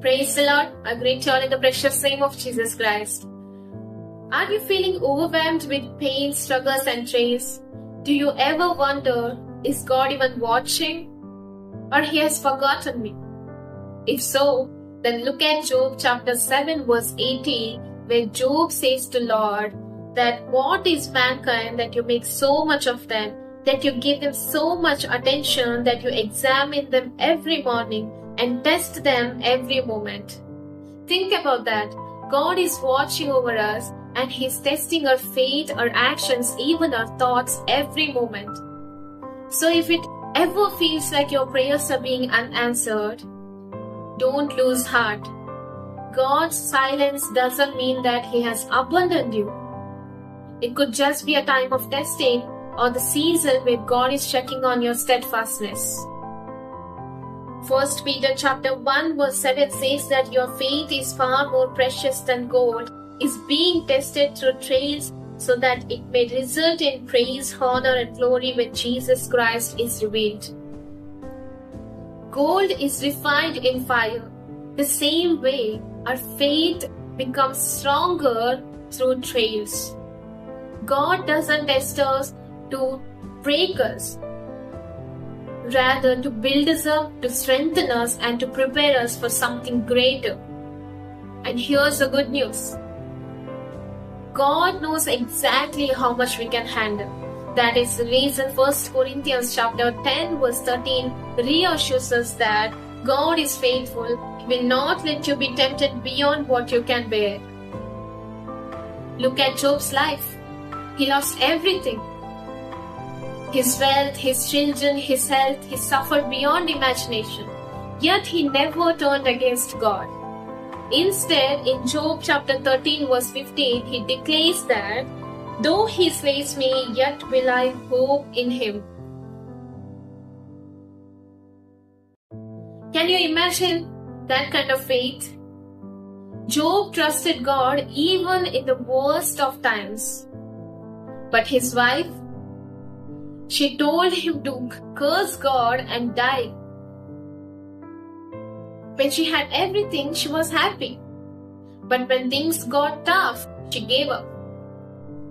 Praise the Lord. I greet you all in the precious name of Jesus Christ. Are you feeling overwhelmed with pain, struggles, and trials? Do you ever wonder, is God even watching? Or He has forgotten me? If so, then look at Job chapter 7 verse 18, where Job says to Lord that what is mankind that you make so much of them, that you give them so much attention, that you examine them every morning and test them every moment. Think about that. God is watching over us and He's testing our faith, our actions, even our thoughts every moment. So if it ever feels like your prayers are being unanswered, don't lose heart. God's silence doesn't mean that He has abandoned you. It could just be a time of testing or the season where God is checking on your steadfastness. 1 Peter chapter 1 verse 7 says that your faith is far more precious than gold, is being tested through trials so that it may result in praise, honor and glory when Jesus Christ is revealed. Gold is refined in fire. The same way, our faith becomes stronger through trials. God doesn't test us to break us, rather to build us up, to strengthen us and to prepare us for something greater. And here's the good news. God knows exactly how much we can handle. That is the reason 1 Corinthians chapter 10 verse 13 reassures us that God is faithful. He will not let you be tempted beyond what you can bear. Look at Job's life. He lost everything. His wealth, his children, his health, he suffered beyond imagination. Yet he never turned against God. Instead, in Job chapter 13 verse 15, he declares that, though he slays me, yet will I hope in him. Can you imagine that kind of faith? Job trusted God even in the worst of times. But his wife, she told him to curse God and die. When she had everything, she was happy. But when things got tough, she gave up.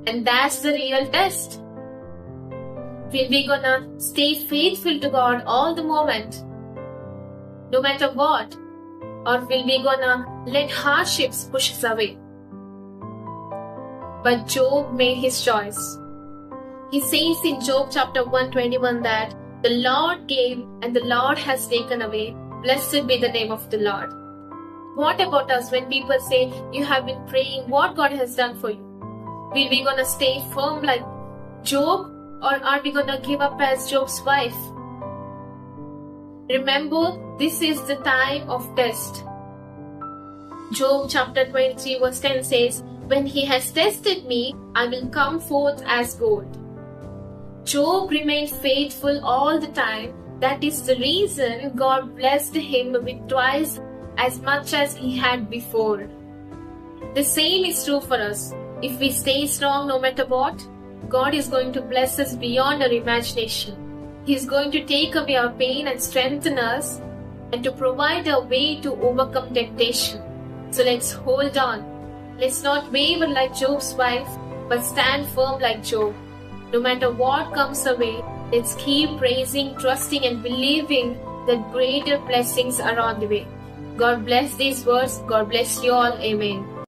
And that's the real test. Will we gonna stay faithful to God all the moment, no matter what? Or will we gonna let hardships push us away? But Job made his choice. He says in Job chapter 121 that the Lord gave and the Lord has taken away. Blessed be the name of the Lord. What about us when people say, you have been praying, what God has done for you? Will we gonna stay firm like Job, or are we gonna give up as Job's wife? Remember, this is the time of test. Job chapter 23 verse 10 says, when he has tested me, I will come forth as gold. Job remained faithful all the time. That is the reason God blessed him with twice as much as he had before. The same is true for us. If we stay strong no matter what, God is going to bless us beyond our imagination. He is going to take away our pain and strengthen us and to provide a way to overcome temptation. So let's hold on. Let's not waver like Job's wife, but stand firm like Job. No matter what comes our way, let's keep praising, trusting and believing that greater blessings are on the way. God bless these words. God bless you all. Amen.